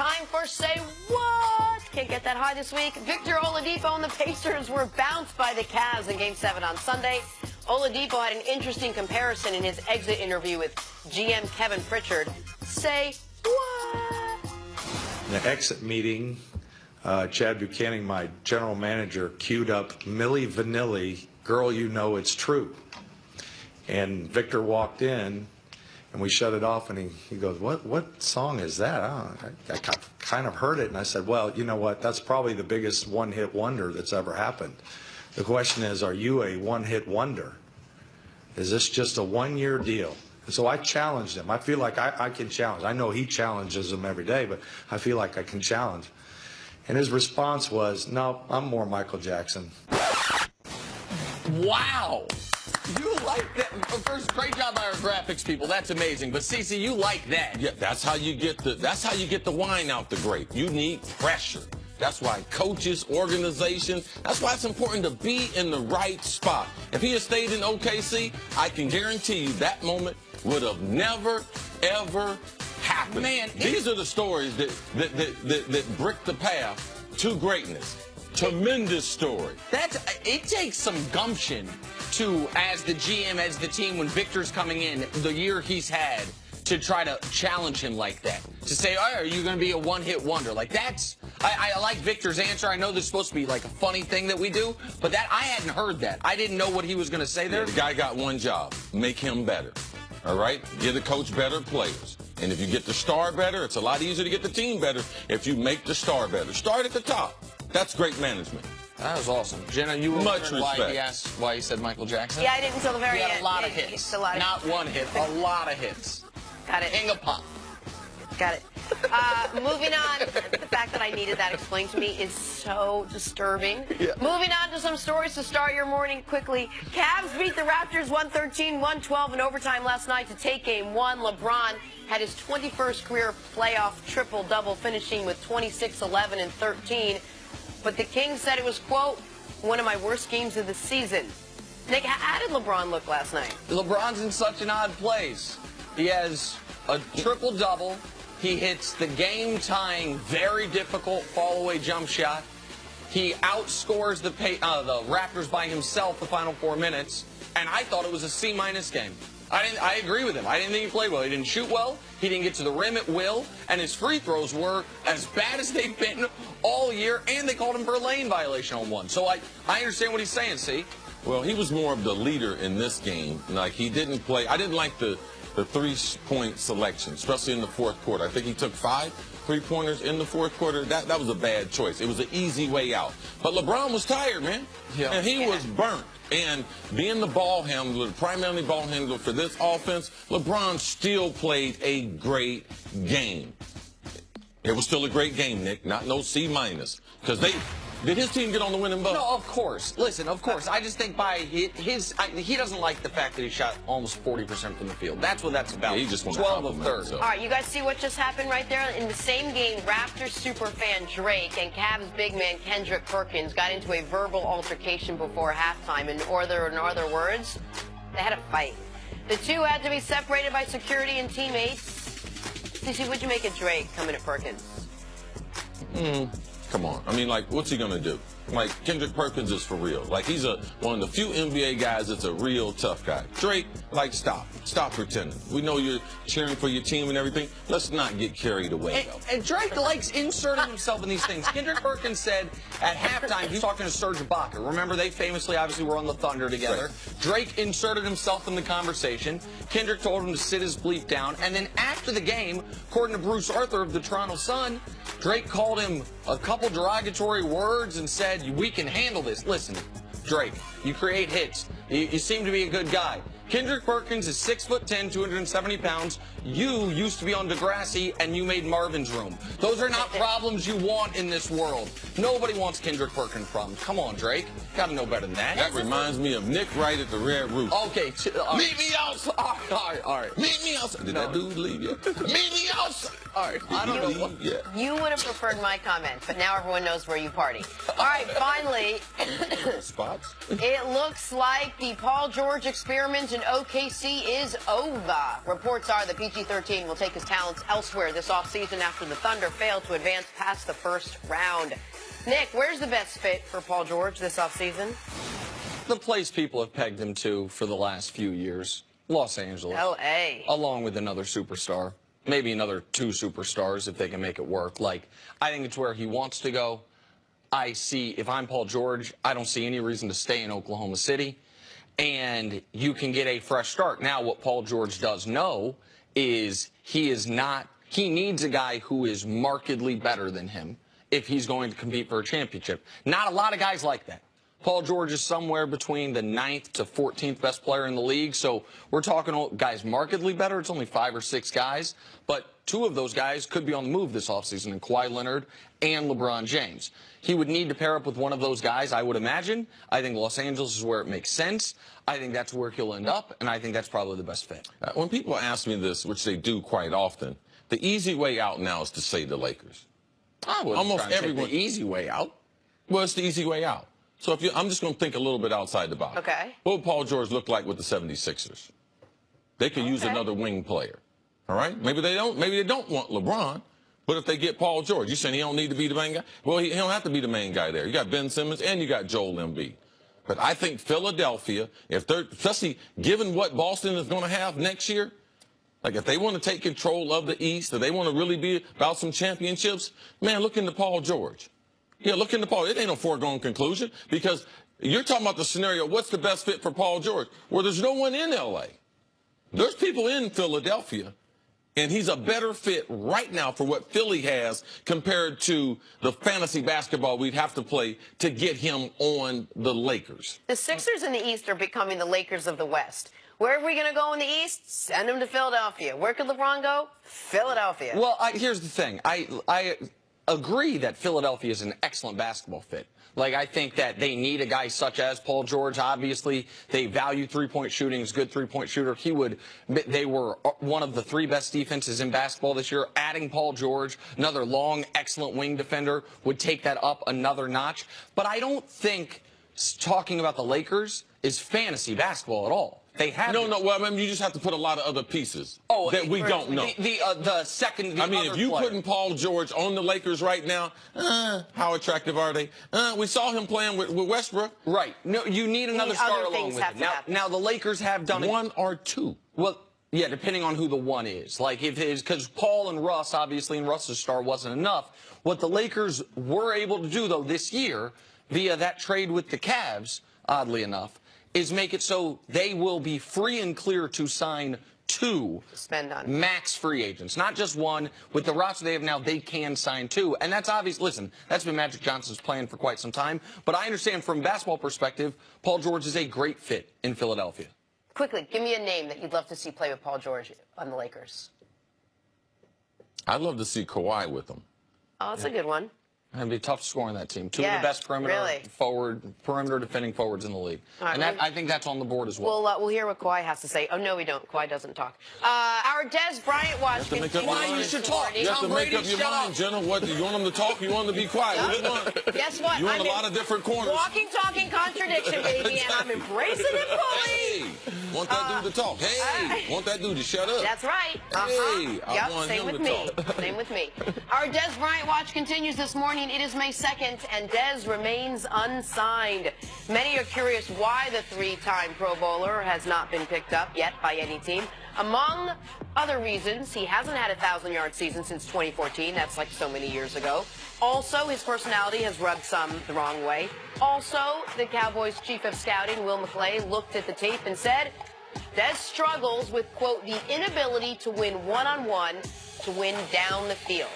time for Say What? Can't get that high this week. Victor Oladipo and the Pacers were bounced by the Cavs in Game 7 on Sunday. Oladipo had an interesting comparison in his exit interview with GM Kevin Pritchard. Say what? In the exit meeting, Chad Buchanan, my general manager, queued up Milli Vanilli, Girl You Know It's True. And Victor walked in, and we shut it off, and he goes, what song is that? I kind of heard it, and I said, well, you know what, that's probably the biggest one-hit wonder that's ever happened. The question is, are you a one-hit wonder? Is this just a one-year deal? And so I challenged him. I feel like I can challenge. I know he challenges him every day, but I feel like I can challenge. And his response was, no, I'm more Michael Jackson. Wow. You like that? First, great job by our graphics people. That's amazing. But Cece, you like that? Yeah, that's how you get the wine out the grape. You need pressure. That's why coaches, organizations, that's why it's important to be in the right spot. If he had stayed in OKC, I can guarantee you that moment would have never, ever happened. Man, these are the stories that brick the path to greatness. Tremendous story. It takes some gumption to, as the GM, as the team, when Victor's coming in, the year he's had, to try to challenge him like that. To say, oh, are you going to be a one-hit wonder? Like, that's, I like Victor's answer. I know this is supposed to be like a funny thing that we do, but that, I hadn't heard that. I didn't know what he was going to say there. Yeah, the guy got one job, make him better. All right? Give the coach better players. And if you get the star better, it's a lot easier to get the team better if you make the star better. Start at the top. That's great management. That was awesome. Jenna, you were much why respect. he asked why he said Michael Jackson? Yeah, I didn't until the very end. He had a lot of hits. Not one hit, a lot of hits. Got it. King of pop. Got it. Moving on, the fact that I needed that explained to me is so disturbing. Yeah. Moving on to some stories to start your morning quickly. Cavs beat the Raptors 113-112 in overtime last night to take Game 1. LeBron had his 21st career playoff triple-double, finishing with 26, 11, and 13. But the Kings said it was, quote, one of my worst games of the season. Nick, how did LeBron look last night? LeBron's in such an odd place. He has a triple-double. He hits the game-tying, very difficult fall-away jump shot. He outscores the Raptors by himself the final 4 minutes. And I thought it was a C- game. I agree with him. I didn't think he played well. He didn't shoot well. He didn't get to the rim at will. And his free throws were as bad as they've been all year. And they called him for a lane violation on one. So I understand what he's saying, see? Well, he was more of the leader in this game. Like, he didn't play. I didn't like the three-point selection, especially in the fourth quarter. I think he took 5 3-pointers in the fourth quarter. That was a bad choice. It was an easy way out. But LeBron was tired, man. Yeah. And he was burnt. And being the ball handler, primarily ball handler for this offense, LeBron still played a great game. It was still a great game, Nick. Not no C-. Because did his team get on the winning boat? No, of course. Listen, of course. I just think by he doesn't like the fact that he shot almost 40% from the field. That's what that's about. Yeah, he just 12 of 30. All right, you guys see what just happened right there? In the same game, Raptors superfan Drake and Cavs big man Kendrick Perkins got into a verbal altercation before halftime. In other words, they had a fight. The two had to be separated by security and teammates. Cece, what'd you make of Drake coming at Perkins? Come on. I mean, like, what's he going to do? Like, Kendrick Perkins is for real. Like, he's one of the few NBA guys that's a real tough guy. Drake, like, stop. Stop pretending. We know you're cheering for your team and everything. Let's not get carried away, though. And Drake likes inserting himself in these things. Kendrick Perkins said at halftime, he was talking to Serge Ibaka. Remember, they famously, obviously, were on the Thunder together. Right. Drake inserted himself in the conversation. Kendrick told him to sit his bleep down. And then after the game, according to Bruce Arthur of the Toronto Sun, Drake called him a couple derogatory words and said, we can handle this. Listen, Drake, you create hits. You seem to be a good guy. Kendrick Perkins is 6'10", 270 pounds. You used to be on Degrassi, and you made Marvin's Room. Those are not problems you want in this world. Nobody wants Kendrick Perkins problems. Come on, Drake. Got to know better than that. That reminds me of Nick Wright at the Red Roof. Okay. Meet me outside. All right. Meet me outside. Did that dude leave yet? Meet me outside. All right. I don't know. You would have preferred my comment, but now everyone knows where you party. All right, finally, Spots. it looks like the Paul George experiment in OKC is over. Reports are the PG-13 will take his talents elsewhere this offseason after the Thunder failed to advance past the first round. Nick, where's the best fit for Paul George this offseason? The place people have pegged him to for the last few years, Los Angeles. L.A. Along with another superstar. Maybe another 2 superstars if they can make it work. Like, I think it's where he wants to go. If I'm Paul George, I don't see any reason to stay in Oklahoma City. And you can get a fresh start. Now, what Paul George does know is he needs a guy who is markedly better than him if he's going to compete for a championship. Not a lot of guys like that. Paul George is somewhere between the 9th to 14th best player in the league. So we're talking guys markedly better. It's only 5 or 6 guys. But 2 of those guys could be on the move this offseason in Kawhi Leonard and LeBron James. He would need to pair up with one of those guys, I would imagine. I think Los Angeles is where it makes sense. I think that's where he'll end up, and I think that's probably the best fit. When people ask me this, which they do quite often, the easy way out now is to say the Lakers. Almost everyone. The easy way out. Well, it's the easy way out. So I'm just going to think a little bit outside the box. Okay. What would Paul George look like with the 76ers? They could use another wing player. All right? Maybe they don't want LeBron, but if they get Paul George, you saying he don't need to be the main guy? Well, he don't have to be the main guy there. You got Ben Simmons and you got Joel Embiid. But I think Philadelphia, if they're, especially given what Boston is going to have next year, like if they want to take control of the East, if they want to really be about some championships, man, look into Paul George. Yeah, look into Paul. It ain't no foregone conclusion because you're talking about the scenario, what's the best fit for Paul George? Well, there's no one in L.A. There's people in Philadelphia, and he's a better fit right now for what Philly has compared to the fantasy basketball we'd have to play to get him on the Lakers. The Sixers in the East are becoming the Lakers of the West. Where are we going to go in the East? Send him to Philadelphia. Where could LeBron go? Philadelphia. Well, here's the thing. I agree that Philadelphia is an excellent basketball fit. Like, I think that they need a guy such as Paul George. Obviously, they value three-point shooting. He's a good three-point shooter. They were one of the 3 best defenses in basketball this year. Adding Paul George, another long, excellent wing defender, would take that up another notch. But I don't think talking about the Lakers is fantasy basketball at all. They have no. Well, I mean, you just have to put a lot of other pieces that we don't know. The second. I mean, if you putting Paul George on the Lakers right now, how attractive are they? We saw him playing with Westbrook. Right. No, you need another star along with him. Now, the Lakers have done 1 or 2. Well, yeah, depending on who the one is. Like, if it is because Paul and Russ, obviously, and Russ's star wasn't enough. What the Lakers were able to do, though, this year, via that trade with the Cavs, oddly enough, is make it so they will be free and clear to sign 2 max free agents, not just 1. With the roster they have now, they can sign 2. And that's obvious. Listen, that's been Magic Johnson's plan for quite some time. But I understand from a basketball perspective, Paul George is a great fit in Philadelphia. Quickly, give me a name that you'd love to see play with Paul George on the Lakers. I'd love to see Kawhi with them. Oh, that's a good one. It'd be tough to score on that team. 2 of the best perimeter defending forwards in the league. Right, and I think that's on the board as well. We'll hear what Kawhi has to say. Oh, no, we don't. Kawhi doesn't talk. Our Des Bryant watch continues. Why you should talk? You have to make up your mind, Jenna. What, you want them to talk? You want them to be quiet? What do you want? Guess what? You want a lot of different corners. Walking, talking contradiction, baby, and I'm embracing it fully. Hey, want that dude to talk. Hey, want that dude to shut up. That's right. Hey, I want same him with to me. talk. Same with me. Our Des Bryant watch continues this morning. It is May 2nd. And Dez remains unsigned. Many are curious why the 3-time Pro Bowler has not been picked up yet by any team. Among other reasons, he hasn't had a 1,000-yard season since 2014. That's like so many years ago. Also, his personality has rubbed some the wrong way. Also, the Cowboys' chief of scouting, Will McClay, looked at the tape and said, Dez struggles with, quote, the inability to win one-on-one, to win down the field.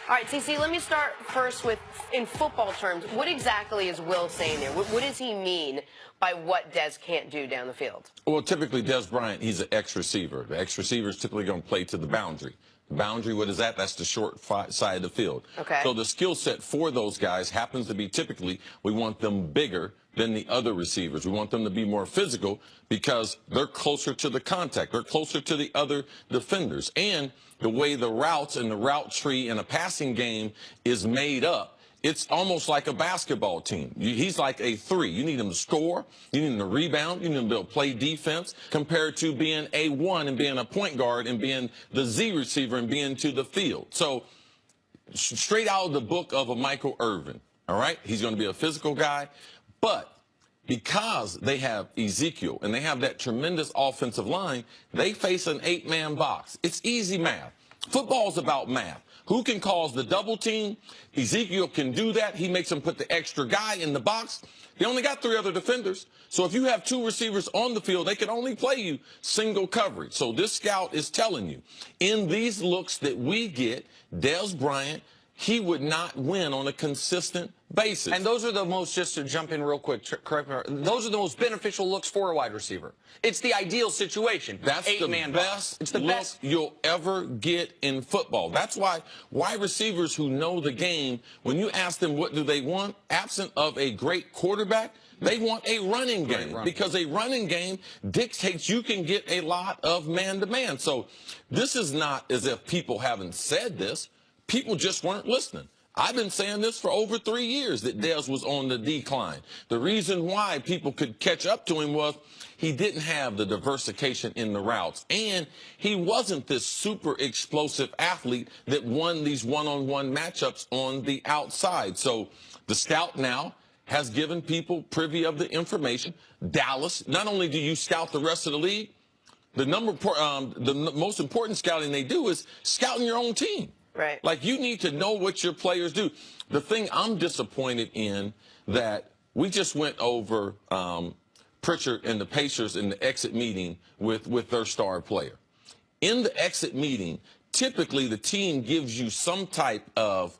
All right, CC, let me start first with, in football terms, what exactly is Will saying there? What does he mean by what Dez can't do down the field? Well, typically, Des Bryant, he's an X receiver. The X receiver is typically going to play to the boundary. boundary, what is that? That's the short side of the field. Okay. So the skill set for those guys happens to be typically, we want them bigger than the other receivers. We want them to be more physical because they're closer to the contact. They're closer to the other defenders. And the way the routes and the route tree in a passing game is made up, it's almost like a basketball team. He's like a 3. You need him to score. You need him to rebound. You need him to be able to play defense compared to being a 1 and being a point guard and being the Z receiver and being to the field. So straight out of the book of a Michael Irvin, all right? He's going to be a physical guy. But because they have Ezekiel and they have that tremendous offensive line, they face an 8-man box. It's easy math. Football's about math. Who can cause the double team? Ezekiel can do that. He makes them put the extra guy in the box. They only got 3 other defenders. So if you have 2 receivers on the field, they can only play you single coverage. So this scout is telling you, in these looks that we get, Dez Bryant, he would not win on a consistent basis. And those are the most, just to jump in real quick, correct me, those are the most beneficial looks for a wide receiver. It's the ideal situation. That's the best it's the look best you'll ever get in football. That's why wide receivers who know the game, when you ask them what do they want, absent of a great quarterback, they want a running game because a running game dictates you can get a lot of man-to-man. So this is not as if people haven't said this. People just weren't listening. I've been saying this for over 3 years, that Dez was on the decline. The reason why people could catch up to him was he didn't have the diversification in the routes. And he wasn't this super explosive athlete that won these one-on-one matchups on the outside. So the scout now has given people privy of the information. Dallas, not only do you scout the rest of the league, the most important scouting they do is scouting your own team. Right. Like, you need to know what your players do. The thing I'm disappointed in, that we just went over Pritchard and the Pacers in the exit meeting with their star player. In the exit meeting, typically the team gives you some type of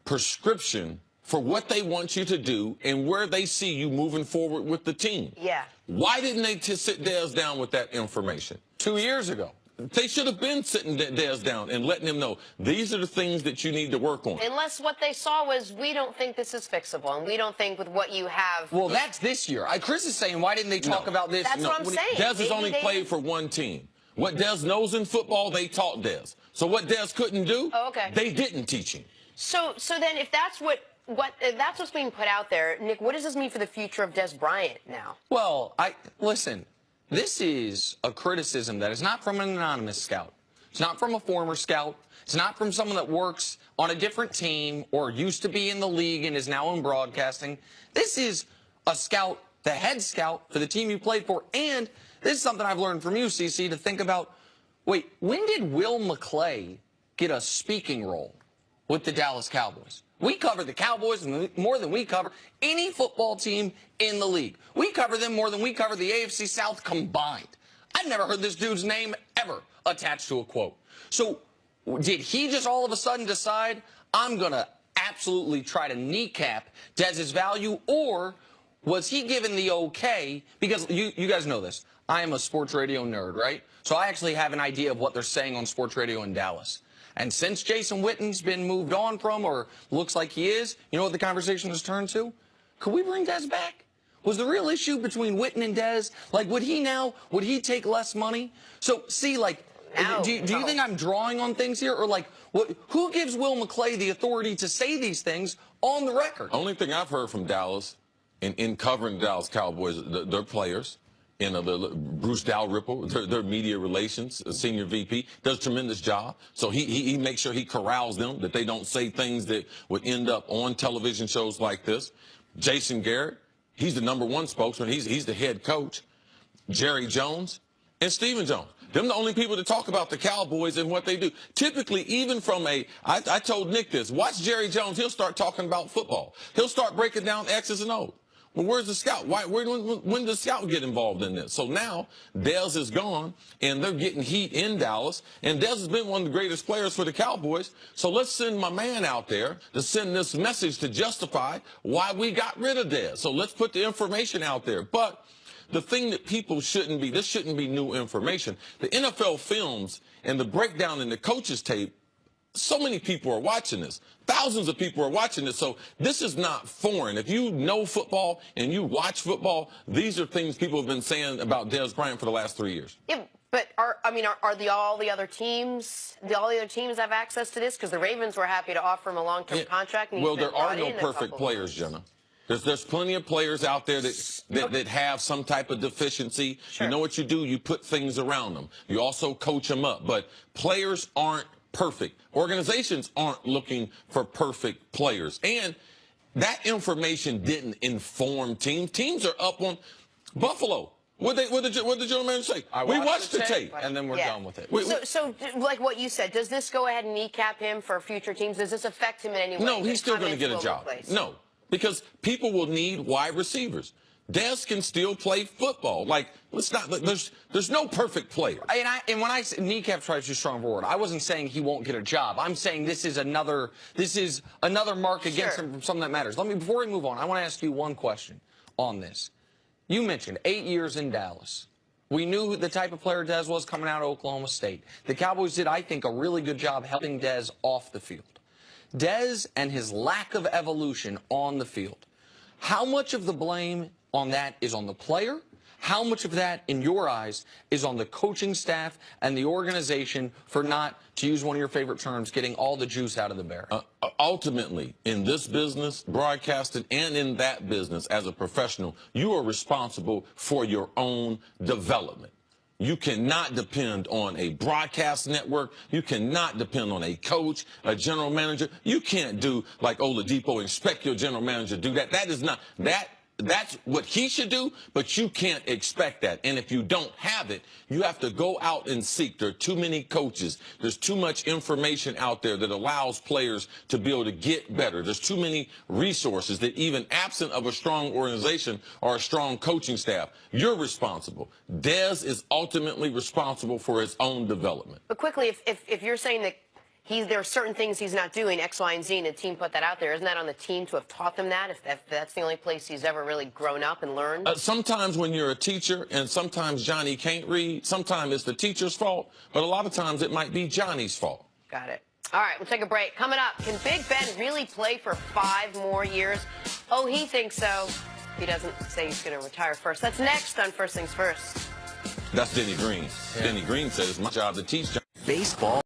prescription for what they want you to do and where they see you moving forward with the team. Yeah. Why didn't they sit Dez down with that information 2 years ago? They should have been sitting Dez down and letting him know these are the things that you need to work on. Unless what they saw was, we don't think this is fixable, and we don't think with what you have. Well, that's this year. Chris is saying, why didn't they talk about this? That's what I'm saying. Dez has only played for one team. What Dez knows in football, they taught Dez. So what Dez couldn't do, they didn't teach him. So then if that's if that's what's being put out there, Nick, what does this mean for the future of Dez Bryant now? Well, listen. This is a criticism that is not from an anonymous scout. It's not from a former scout. It's not from someone that works on a different team or used to be in the league and is now in broadcasting. This is a scout, the head scout for the team you played for. And this is something I've learned from you, CC, to think about, wait, when did Will McClay get a speaking role with the Dallas Cowboys? We cover the Cowboys more than we cover any football team in the league. We cover them more than we cover the AFC South combined. I've never heard this dude's name ever attached to a quote. So did he just all of a sudden decide, I'm going to absolutely try to kneecap Dez's value, or was he given the okay? Because you guys know this. I am a sports radio nerd, right? So I actually have an idea of what they're saying on sports radio in Dallas. And since Jason Witten's been moved on from, or looks like he is, you know what the conversation has turned to? Could we bring Dez back? Was the real issue between Witten and Dez, like, would he take less money? So, see, like, do you think I'm drawing on things here? Or, like, who gives Will McClay the authority to say these things on the record? Only thing I've heard from Dallas, in covering the Dallas Cowboys, their players, Bruce Dalrymple, their media relations, senior VP, does a tremendous job. So he makes sure he corrals them, that they don't say things that would end up on television shows like this. Jason Garrett, he's the #1 spokesman. He's the head coach. Jerry Jones and Stephen Jones. Them the only people that talk about the Cowboys and what they do. Typically, even from I told Nick this, watch Jerry Jones, he'll start talking about football. He'll start breaking down X's and O's. Well, where's the scout? When does the scout get involved in this? So now Dez is gone, and they're getting heat in Dallas, and Dez has been one of the greatest players for the Cowboys. So let's send my man out there to send this message to justify why we got rid of Dez. So let's put the information out there. But the thing that people shouldn't be, this shouldn't be new information. The NFL films and the breakdown in the coaches tape, so many people are watching this. Thousands of people are watching this. So this is not foreign. If you know football and you watch football, these are things people have been saying about Dez Bryant for the last 3 years. Yeah, but all the other teams have access to this? Because the Ravens were happy to offer him a long-term contract. And well, there are no perfect players, Jenna. There's plenty of players out there that have some type of deficiency. Sure. You know what you do? You put things around them. You also coach them up. But players aren't perfect. Organizations aren't looking for perfect players. And that information didn't inform teams. Teams are up on Buffalo. What did the general manager say? We watched the tape. And then we're done with it. So, like what you said, does this go ahead and kneecap him for future teams? Does this affect him in any way? No, he's still going to get a job. No, because people will need wide receivers. Dez can still play football. Like, let's not. There's no perfect player. And when I say kneecap strikes too strong for a word, I wasn't saying he won't get a job. I'm saying this is another mark against him from something that matters. Before we move on, I want to ask you one question on this. You mentioned 8 years in Dallas. We knew the type of player Dez was coming out of Oklahoma State. The Cowboys did, I think, a really good job helping Dez off the field. Dez and his lack of evolution on the field. How much of the blame on that is on the player? How much of that, in your eyes, is on the coaching staff and the organization for not, to use one of your favorite terms, getting all the juice out of the bear? Ultimately, in this business, broadcasting, and in that business as a professional, you are responsible for your own development. You cannot depend on a broadcast network. You cannot depend on a coach, a general manager. You can't do like Oladipo, expect your general manager to do that. That is not that. That's what he should do, but you can't expect that. And if you don't have it, you have to go out and seek. There are too many coaches. There's too much information out there that allows players to be able to get better. There's too many resources that even absent of a strong organization or a strong coaching staff, you're responsible. Dez is ultimately responsible for his own development. But quickly, if you're saying that there are certain things he's not doing, X, Y, and Z, and the team put that out there. Isn't that on the team to have taught them that, if that's the only place he's ever really grown up and learned? Sometimes when you're a teacher and sometimes Johnny can't read, sometimes it's the teacher's fault, but a lot of times it might be Johnny's fault. Got it. All right, we'll take a break. Coming up, can Big Ben really play for 5 more years? Oh, he thinks so. He doesn't say he's going to retire first. That's next on First Things First. That's Denny Green. Yeah. Denny Green says it's my job to teach Johnny. Baseball.